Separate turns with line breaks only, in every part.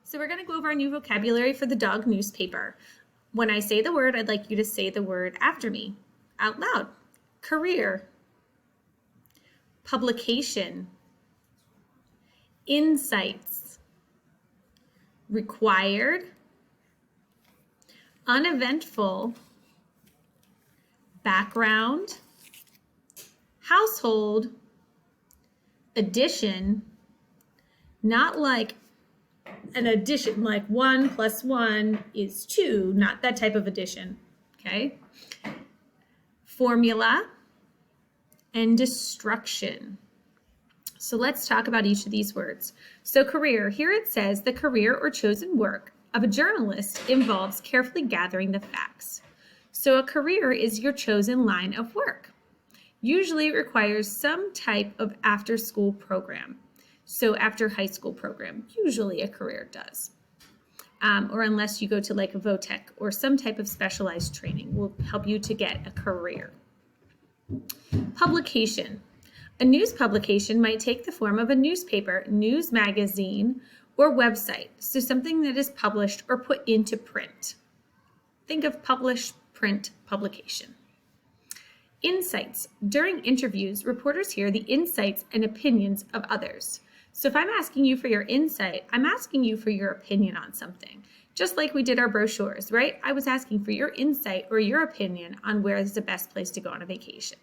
So we're going to go over our new vocabulary for the dog newspaper. When I say the word, I'd like you to say the word after me, out loud. Career, publication, insights, required, uneventful, background, household, addition, not like an addition, like 1 + 1 is 2, not that type of addition, okay? Formula and destruction. So let's talk about each of these words. So career, here it says the career or chosen work of a journalist involves carefully gathering the facts. So a career is your chosen line of work. Usually it requires some type of after-school program. So after high school program, usually a career does. Or unless you go to like a VOTEC or some type of specialized training will help you to get a career. Publication. A news publication might take the form of a newspaper, news magazine, or website. So something that is published or put into print. Think of published print publication. Insights. During interviews, reporters hear the insights and opinions of others. So if I'm asking you for your insight, I'm asking you for your opinion on something. Just like we did our brochures, right? I was asking for your insight or your opinion on where is the best place to go on a vacation.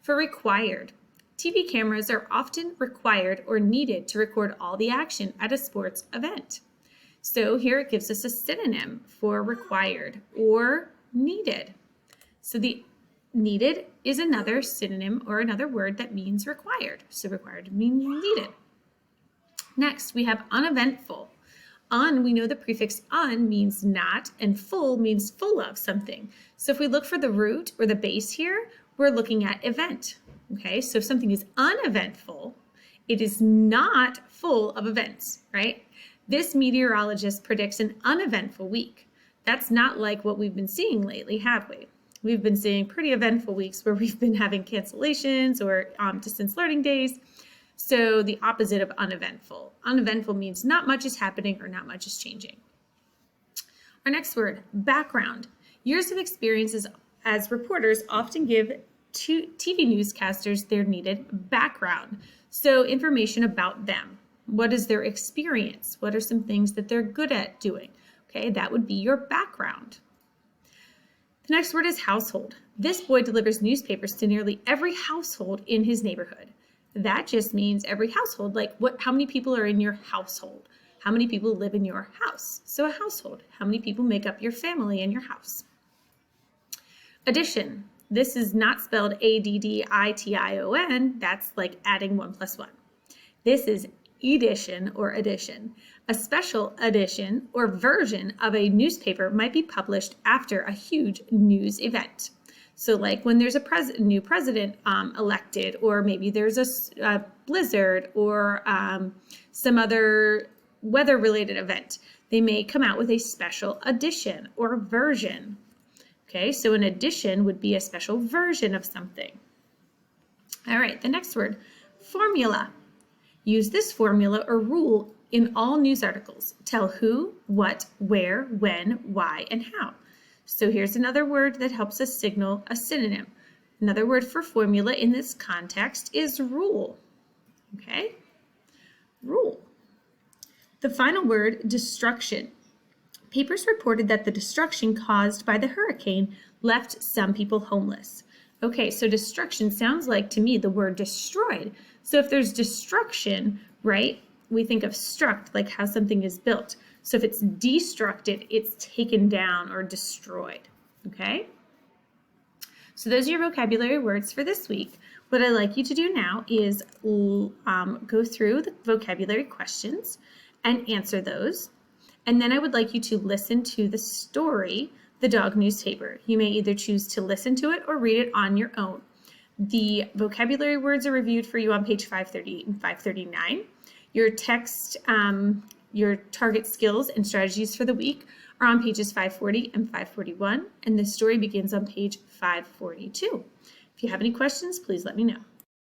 For required, TV cameras are often required or needed to record all the action at a sports event. So here it gives us a synonym for required or needed. So the needed is another synonym or another word that means required. So required means needed. Next, we have uneventful. We know the prefix un means not, and full means full of something. So if we look for the root or the base here, we're looking at event. Okay, so if something is uneventful, it is not full of events, right? This meteorologist predicts an uneventful week. That's not like what we've been seeing lately, have we? We've been seeing pretty eventful weeks where we've been having cancellations or distance learning days. So the opposite of uneventful. Uneventful means not much is happening or not much is changing. Our next word, background. Years of experiences as reporters often give to TV newscasters their needed background. So information about them. What is their experience? What are some things that they're good at doing? Okay, that would be your background. The next word is household. This boy delivers newspapers to nearly every household in his neighborhood. That just means every household, like how many people are in your household? How many people live in your house? So a household, how many people make up your family in your house? Addition. This is not spelled A-D-D-I-T-I-O-N. That's like adding 1 + 1. This is edition or addition. A special edition or version of a newspaper might be published after a huge news event. So like when there's a new president elected, or maybe there's a blizzard or some other weather-related event, they may come out with a special edition or version. Okay, so an edition would be a special version of something. All right, the next word, formula. Use this formula or rule in all news articles. Tell who, what, where, when, why, and how. So here's another word that helps us signal a synonym. Another word for formula in this context is rule. Okay, rule. The final word, destruction. Papers reported that the destruction caused by the hurricane left some people homeless. Okay, so destruction sounds like to me the word destroyed. So if there's destruction, right, we think of struct, like how something is built. So if it's destructed, it's taken down or destroyed, okay? So those are your vocabulary words for this week. What I'd like you to do now is go through the vocabulary questions and answer those. And then I would like you to listen to the story, The Dog Newspaper. You may either choose to listen to it or read it on your own. The vocabulary words are reviewed for you on page 538 and 539. Your text, your target skills and strategies for the week are on pages 540 and 541, and the story begins on page 542. If you have any questions, please let me know.